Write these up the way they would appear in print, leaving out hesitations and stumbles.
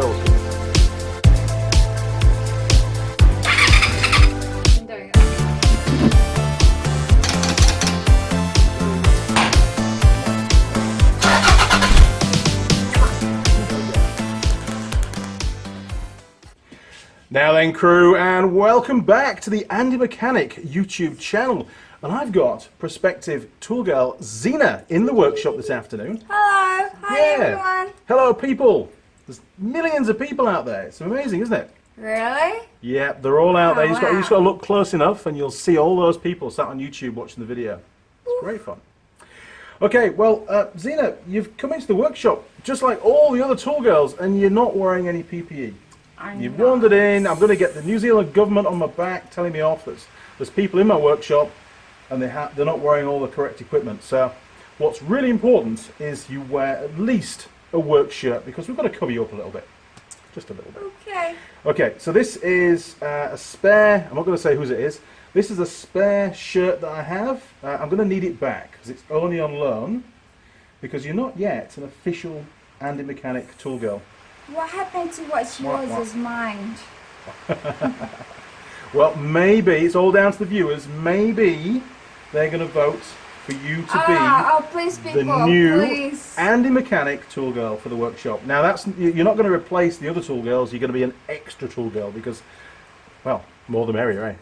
squirrels. I'm doing it. Now then, crew, and welcome back to the Andy Mechanic YouTube channel. And I've got prospective tool girl Xena in the workshop this afternoon. Hello. Hi everyone. Hello, people. There's millions of people out there. It's amazing, isn't it? Really? Yeah, they're all out there. Oh, You just got to look close enough, and you'll see all those people sat on YouTube watching the video. It's great fun. Okay, well, Xena, you've come into the workshop just like all the other tool girls, and you're not wearing any PPE. You've wandered in. I'm going to get the New Zealand government on my back telling me off. There's people in my workshop and they're not wearing all the correct equipment. So what's really important is you wear at least a work shirt, because we've got to cover you up a little bit. Just a little bit. Okay. Okay, so this is a spare, I'm not going to say whose it is. This is a spare shirt that I have. I'm going to need it back because it's only on loan, because you're not yet an official Andy Mechanic tool girl. What happened to what's yours is mine? Well, maybe, it's all down to the viewers, maybe they're going to vote for you to be please, the people, new please. Andy Mechanic tool girl for the workshop. Now, you're not going to replace the other tool girls, you're going to be an extra tool girl because, well, more the merrier, eh?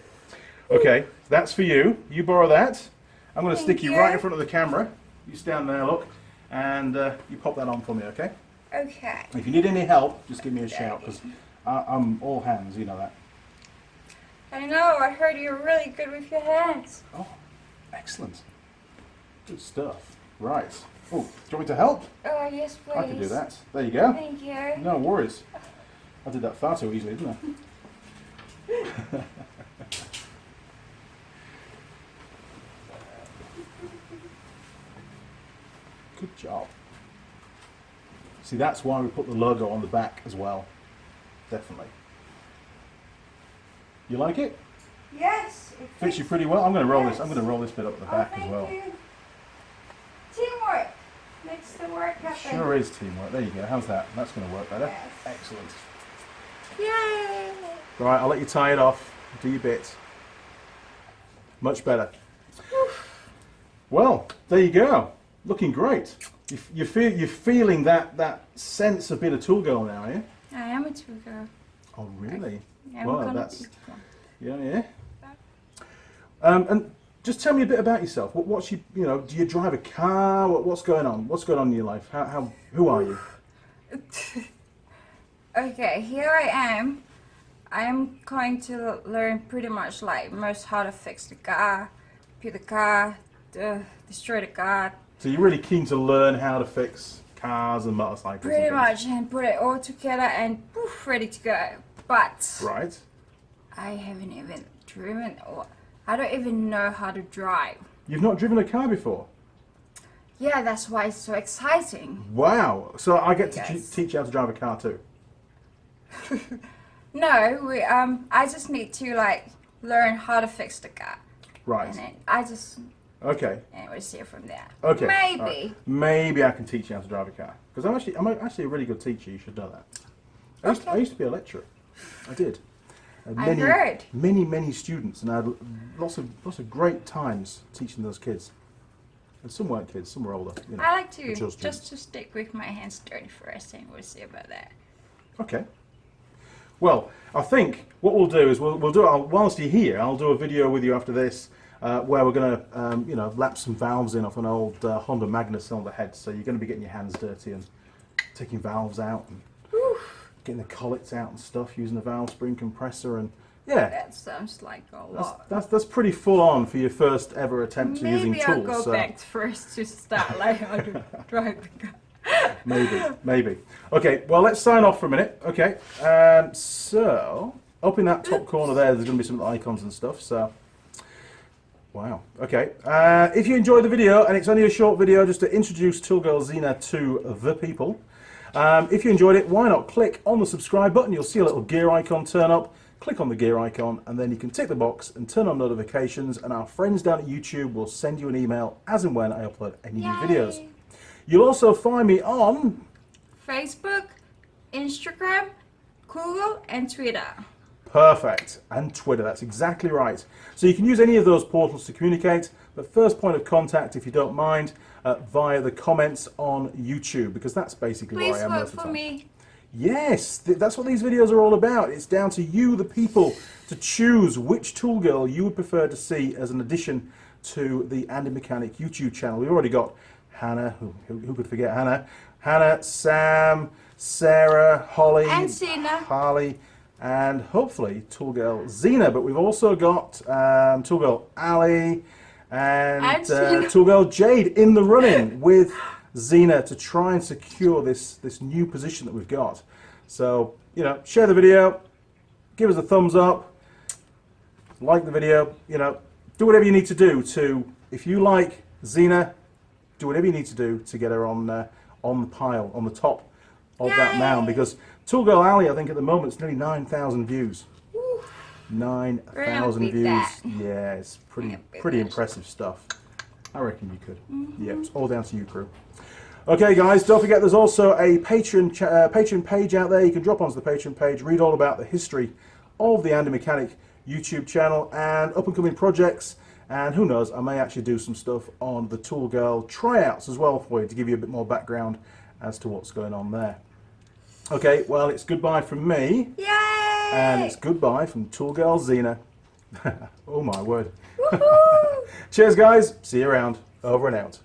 Okay, that's for you. You borrow that. I'm going to stick you right in front of the camera. You stand there, look, and you pop that on for me, okay? Okay. If you need any help, just give me a shout, because I'm all hands, you know that. I know, I heard you're really good with your hands. Oh, excellent. Good stuff. Right. Oh, do you want me to help? Oh, yes, please. I can do that. There you go. Thank you. No worries. I did that far too easily, didn't I? Good job. See, that's why we put the logo on the back as well. Definitely. You like it? Yes. It Fits you pretty well. I'm going to roll this. Yes. I'm going to roll this bit up the back as well. You. Teamwork makes the work happen. Sure is teamwork. There you go. How's that? That's going to work better. Yes. Excellent. Yay! Right, I'll let you tie it off. Do your bit. Much better. Well, there you go. Looking great. You're feeling that sense of being a tool girl now, are you? I am a tool girl. Oh, really? Well, that's yeah. And just tell me a bit about yourself. What's do you drive a car? What's going on? What's going on in your life? Who are you? Okay, here I am. I'm going to learn pretty much like most how to fix the car, repair the car, destroy the car. So you're really keen to learn how to fix cars and motorcycles? Pretty much, and put it all together and poof, ready to go. But right. I haven't even driven, or I don't even know how to drive. You've not driven a car before? Yeah, that's why it's so exciting. Wow. So I get to teach you how to drive a car too? No, I just need to like learn how to fix the car. Right. And then I just okay. and we'll see it from there. Okay. Maybe. Right. Maybe I can teach you how to drive a car, because I'm actually a really good teacher. You should know that. I used to be a lecturer. I did. I heard. Many students, and I had lots of great times teaching those kids. And some weren't kids, some were older. You know, I like to mature just students. to stick with my hands dirty first, and we'll see about that. Okay. Well, I think what we'll do is we'll do it whilst you're here. I'll do a video with you after this where we're going to lap some valves in off an old Honda Magnus cylinder head. So you're going to be getting your hands dirty and taking valves out and getting the collets out and stuff, using the valve spring compressor, and yeah. That sounds like a lot. That's pretty full on for your first ever attempt to using tools. Maybe I'll go back first to start like how to drive the car. Maybe. Okay, well, let's sign off for a minute. Okay, so up in that top corner there's going to be some icons and stuff. So, wow. Okay, if you enjoyed the video, and it's only a short video just to introduce Tool Girl Xena to the people. If you enjoyed it, why not click on the subscribe button? You'll see a little gear icon turn up. Click on the gear icon, and then you can tick the box and turn on notifications, and our friends down at YouTube will send you an email as and when I upload any new videos. You'll also find me on Facebook, Instagram, Google, and Twitter. Perfect. And Twitter, that's exactly right. So you can use any of those portals to communicate, but first point of contact, if you don't mind, via the comments on YouTube, because that's basically where I Please am vote most of the for time. me. Yes, that's what these videos are all about. It's down to you, the people, to choose which tool girl you would prefer to see as an addition to the Andy Mechanic YouTube channel. We've already got Hannah, who could forget Hannah? Hannah, Sam, Sarah, Holly, And Xena. Harley, and hopefully tool girl Xena. But we've also got tool girl Ali and Xena. tool girl Jade in the running with Xena to try and secure this new position that we've got. So, you know, share the video, give us a thumbs up, like the video, you know, do whatever you need to do to, if you like Xena, do whatever you need to do to get her on the pile, on the top of that Yay! mound, because Tool Girl Ali, I think at the moment, it's nearly 9,000 views. Woo. 9,000 beat views. that. Yeah, it's We're gonna beat pretty that. impressive stuff. I reckon you could. Yeah, it's all down to you, crew. Okay, guys, don't forget there's also a Patreon page out there. You can drop onto the Patreon page, read all about the history of the Andy Mechanic YouTube channel and up-and-coming projects. And who knows, I may actually do some stuff on the Tool Girl tryouts as well for you to give you a bit more background as to what's going on there. Okay, well, it's goodbye from me. Yay! And it's goodbye from Tool Girl Xena. Oh my word. Woohoo! Cheers, guys. See you around. Over and out.